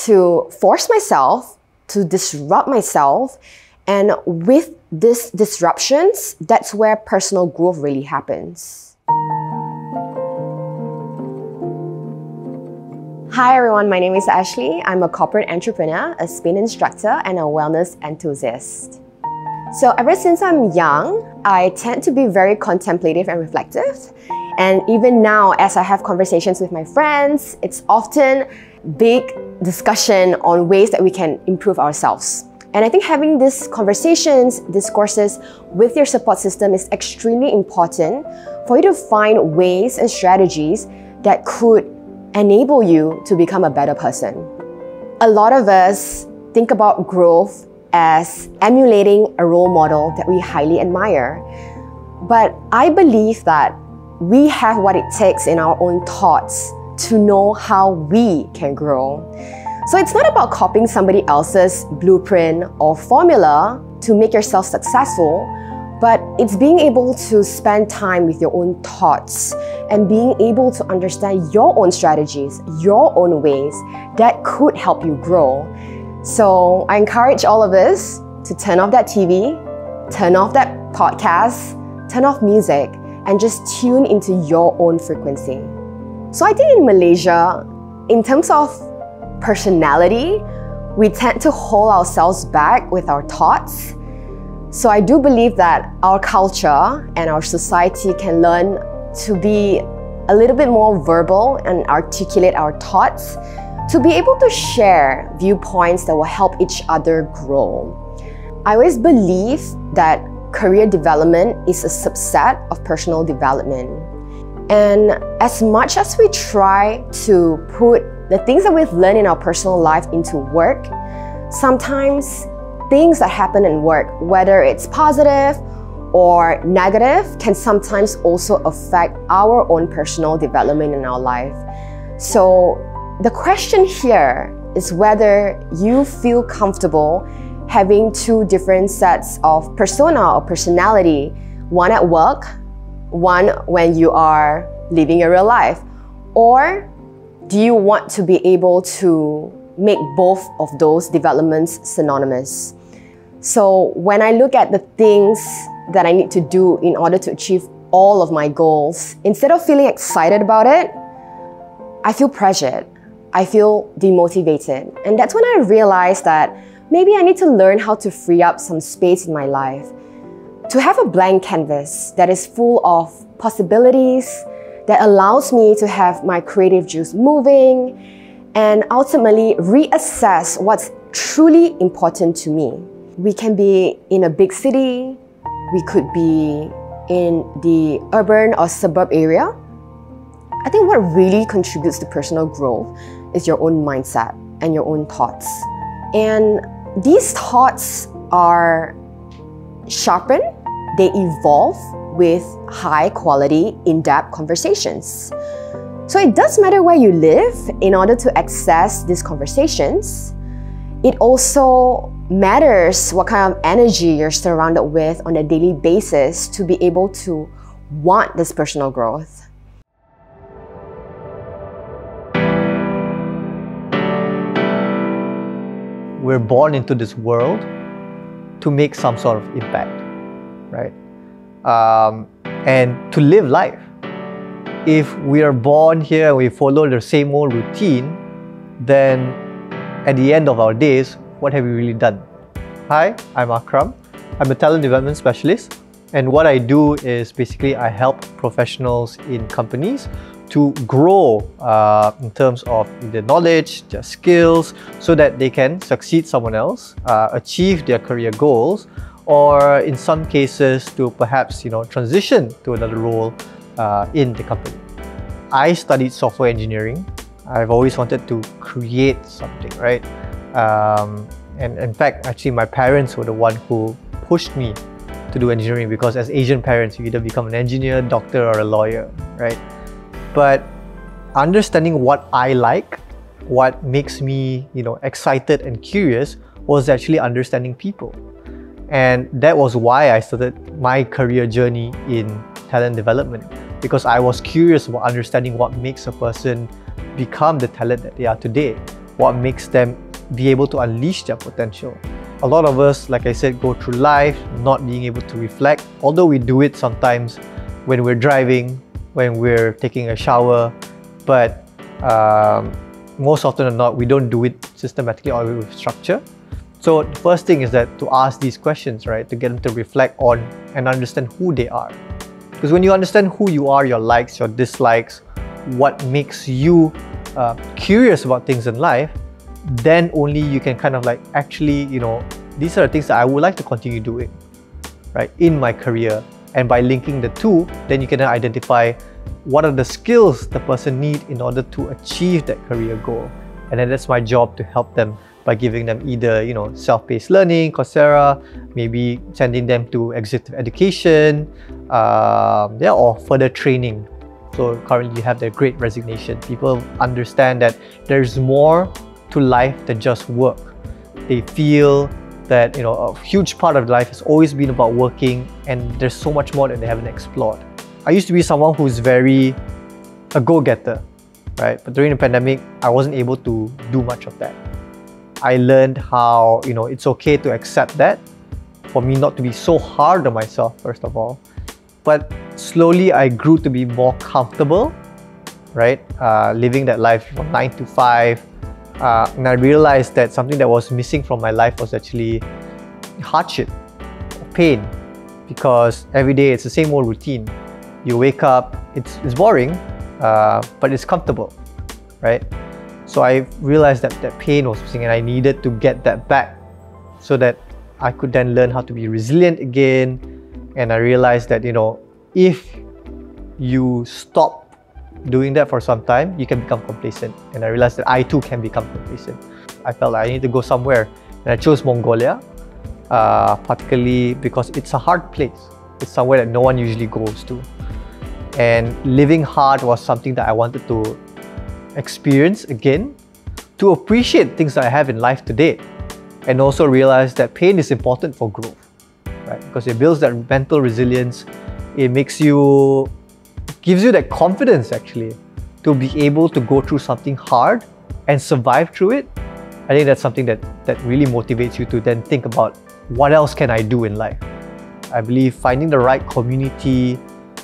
to force myself, to disrupt myself. And with these disruptions, that's where personal growth really happens. Hi everyone, my name is Ashley. I'm a corporate entrepreneur, a spin instructor, and a wellness enthusiast. So ever since I'm young, I tend to be very contemplative and reflective. And even now, as I have conversations with my friends, it's often big discussion on ways that we can improve ourselves. And I think having these conversations, discourses with your support system is extremely important for you to find ways and strategies that could enable you to become a better person. A lot of us think about growth as emulating a role model that we highly admire. But I believe that we have what it takes in our own thoughts to know how we can grow. So it's not about copying somebody else's blueprint or formula to make yourself successful, but it's being able to spend time with your own thoughts and being able to understand your own strategies, your own ways that could help you grow. So I encourage all of us to turn off that TV, turn off that podcast, turn off music, and just tune into your own frequency. So I think in Malaysia, in terms of personality, we tend to hold ourselves back with our thoughts. So I do believe that our culture and our society can learn to be a little bit more verbal and articulate our thoughts to be able to share viewpoints that will help each other grow. I always believe that career development is a subset of personal development. And as much as we try to put the things that we've learned in our personal life into work, sometimes things that happen in work, whether it's positive or negative, can sometimes also affect our own personal development in our life. So the question here is whether you feel comfortable having two different sets of persona or personality, one at work, one when you are living your real life, or do you want to be able to make both of those developments synonymous? So when I look at the things that I need to do in order to achieve all of my goals, instead of feeling excited about it, I feel pressured. I feel demotivated. And that's when I realized that maybe I need to learn how to free up some space in my life, to have a blank canvas that is full of possibilities, that allows me to have my creative juice moving, and ultimately reassess what's truly important to me. We can be in a big city, we could be in the urban or suburb area. I think what really contributes to personal growth is your own mindset and your own thoughts. And these thoughts are sharpened, they evolve with high quality, in-depth conversations. So it does matter where you live in order to access these conversations. It also matters what kind of energy you're surrounded with on a daily basis to be able to want this personal growth. We're born into this world to make some sort of impact, right? And to live life. If we are born here and we follow the same old routine, then at the end of our days, what have we really done? Hi, I'm Akram. I'm a talent development specialist, and what I do is basically I help professionals in companies to grow in terms of their knowledge, their skills, so that they can succeed someone else, achieve their career goals, or in some cases to perhaps transition to another role in the company. I studied software engineering. I've always wanted to create something, right? And in fact, actually my parents were the one who pushed me to do engineering, because as Asian parents, you either become an engineer, doctor, or a lawyer, right? But understanding what I like, what makes me, excited and curious, was actually understanding people. And that was why I started my career journey in talent development, because I was curious about understanding what makes a person become the talent that they are today. what makes them be able to unleash their potential. A lot of us, like I said, go through life not being able to reflect, although we do it sometimes when we're driving, when we're taking a shower, but most often than not, we don't do it systematically or with structure. So the first thing is that to ask these questions, right? To get them to reflect on and understand who they are. Because when you understand who you are, your likes, your dislikes, what makes you curious about things in life, then only you can kind of like actually, these are the things that I would like to continue doing, right, in my career. And by linking the two, then you can identify what are the skills the person needs in order to achieve that career goal. And then that's my job to help them by giving them either, self-paced learning, Coursera, maybe sending them to executive education, or further training. So currently you have the Great Resignation. People understand that there's more to life than just work. They feel that a huge part of life has always been about working, and there's so much more that they haven't explored. I used to be someone who's very a go-getter, right? But during the pandemic, I wasn't able to do much of that. I learned how it's okay to accept that, for me not to be so hard on myself first of all. But slowly I grew to be more comfortable, right? Living that life from 9 to 5. And I realized that something that was missing from my life was actually hardship, pain, because every day it's the same old routine. You wake up, it's boring, but it's comfortable, right? So I realized that that pain was missing, and I needed to get that back so that I could then learn how to be resilient again. And I realized that, if you stop doing that for some time, you can become complacent. And I realized that I too can become complacent. I felt like I need to go somewhere, and I chose Mongolia, particularly because it's a hard place. It's somewhere that no one usually goes to. And living hard was something that I wanted to experience again, to appreciate things that I have in life today, and also realize that pain is important for growth, right? Because it builds that mental resilience. It gives you that confidence actually to be able to go through something hard and survive through it. I think that's something that really motivates you to then think about what else can I do in life. I believe finding the right community,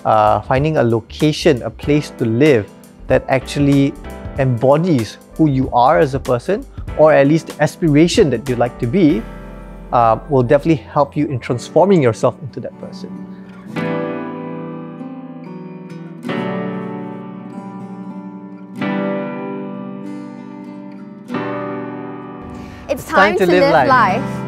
finding a location, a place to live that actually embodies who you are as a person, or at least the aspiration that you'd like to be, will definitely help you in transforming yourself into that person. It's time to live life.